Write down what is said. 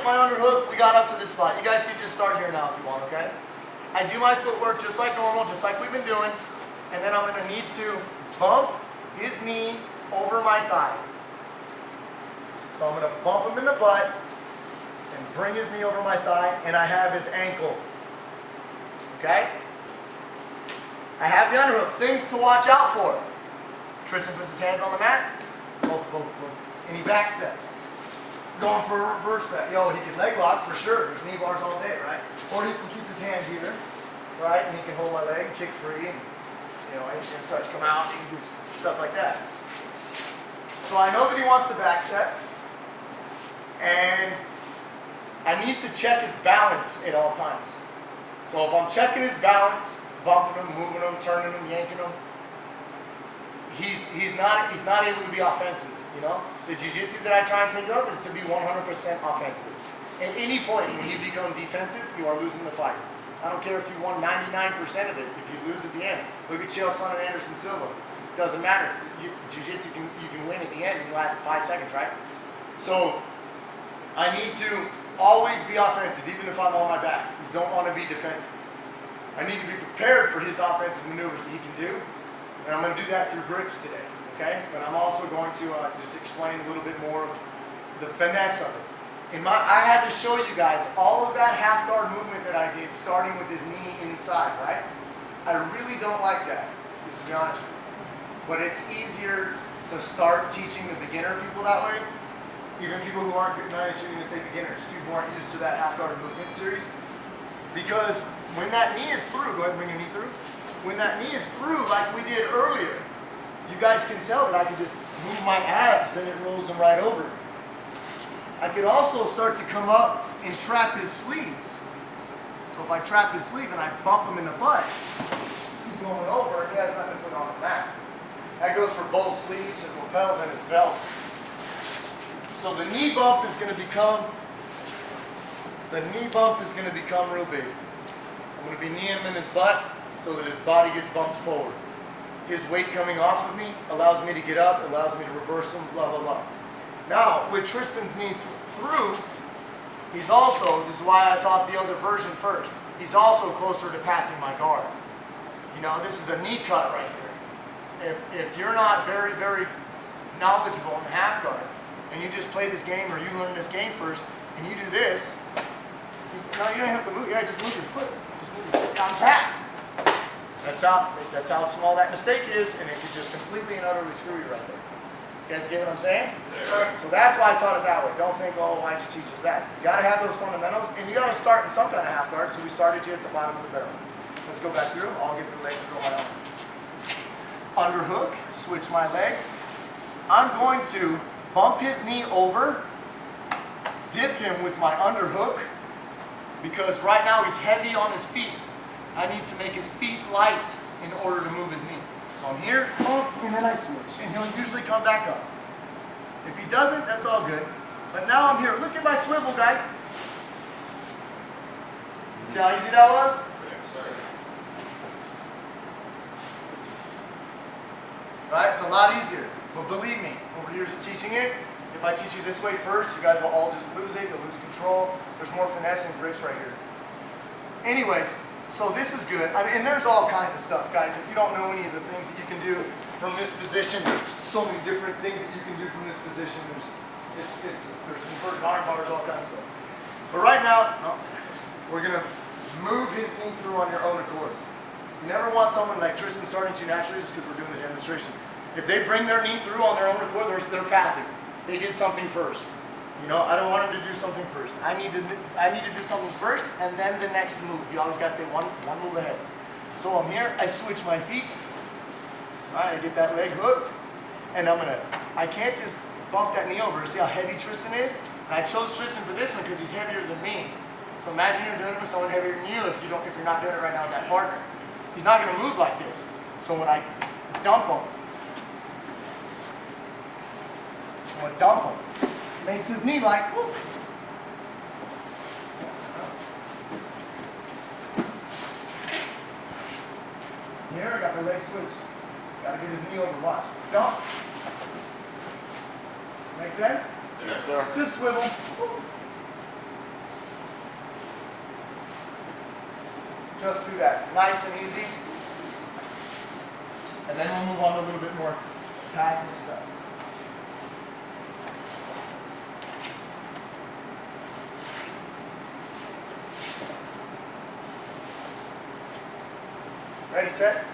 get my underhook, we got up to this spot. You guys can just start here now if you want, okay? I do my footwork just like normal, just like we've been doing, and then I'm going to need to bump his knee over my thigh. So I'm going to bump him in the butt and bring his knee over my thigh, and I have his ankle. Okay? I have the underhook. Things to watch out for. Tristan puts his hands on the mat. Both. And he back steps. Going for a reverse back. Yo, he can leg lock for sure. There's knee bars all day, right? Or he can keep his hand here, right? And he can hold my leg, kick free, and anything starts to come out. He can do stuff like that. So I know that he wants to back step. And I need to check his balance at all times. So if I'm checking his balance, bumping him, moving him, turning him, yanking him, he's not able to be offensive. The jiu-jitsu that I try and think of is to be 100% offensive. At any point when you become defensive, you are losing the fight. I don't care if you won 99% of it. If you lose at the end, look at Chael Sonnen and Anderson Silva. Doesn't matter. Jiu-jitsu you can win at the end in the last 5 seconds, right? So I need to always be offensive, even if I'm on my back. You don't want to be defensive. I need to be prepared for his offensive maneuvers that he can do, and I'm going to do that through grips today, okay? But I'm also going to just explain a little bit more of the finesse of it. I had to show you guys all of that half guard movement that I did, starting with his knee inside, right? I really don't like that, just to be honest with you. But it's easier to start teaching the beginner people that way. Even people who aren't, not even going to say beginners, people who aren't used to that half guard movement series. Because when that knee is through, go ahead and bring your knee through. When that knee is through, like we did earlier, you guys can tell that I can just move my abs and it rolls them right over. I could also start to come up and trap his sleeves. So if I trap his sleeve and I bump him in the butt, he's going over and he has nothing to put on the mat. That goes for both sleeves, his lapels, and his belt. So the knee bump is going to become real big. I'm going to be kneeing him in his butt so that his body gets bumped forward. His weight coming off of me allows me to get up, allows me to reverse him, blah, blah, blah. Now, with Tristan's knee through, he's also, this is why I taught the other version first, he's also closer to passing my guard. This is a knee cut right here. If you're not very, very knowledgeable in the half guard, and you just play this game, or you learn this game first, and you do this, no, you don't have to move. Yeah, just move your foot. Just move your foot down pass. That's how small that mistake is, and it could just completely and utterly screw you right there. You guys get what I'm saying? Yes, sir. So that's why I taught it that way. Don't think, oh, why'd you teach us that? You got to have those fundamentals, and you got to start in some kind of half guard. So we started you at the bottom of the barrel. Let's go back through. I'll get the legs going on. Underhook. Switch my legs. I'm going to bump his knee over, dip him with my underhook, because right now he's heavy on his feet. I need to make his feet light in order to move his knee. So I'm here, and then I switch, and he'll usually come back up. If he doesn't, that's all good. But now I'm here. Look at my swivel, guys. See how easy that was? Right? It's a lot easier. But believe me, over years of teaching it, if I teach you this way first, you guys will all just lose it. You'll lose control. There's more finesse and grips right here. Anyways, so this is good. And there's all kinds of stuff, guys. If you don't know any of the things that you can do from this position, there's so many different things that you can do from this position. There's inverted arm bars, all kinds of stuff. But right now, we're going to move his knee through on your own accord. You never want someone like Tristan starting to naturally, just because we're doing the demonstration. If they bring their knee through on their own accord, they're passive. They did something first. I don't want them to do something first. I need to do something first, and then the next move. You always got to stay one move ahead. So I'm here. I switch my feet. All right, I get that leg hooked, and I can't just bump that knee over. See how heavy Tristan is? And I chose Tristan for this one because he's heavier than me. So imagine you're doing it with someone heavier than you if you're not doing it right now with that partner. He's not going to move like this. So when I dump him, makes his knee like, whoop. Here, I got the leg switched. Got to get his knee over, watch. Dump. Make sense? Yes, sir. Just swivel. Whoop. Just do that. Nice and easy. And then we'll move on to a little bit more passing stuff. Ready, set?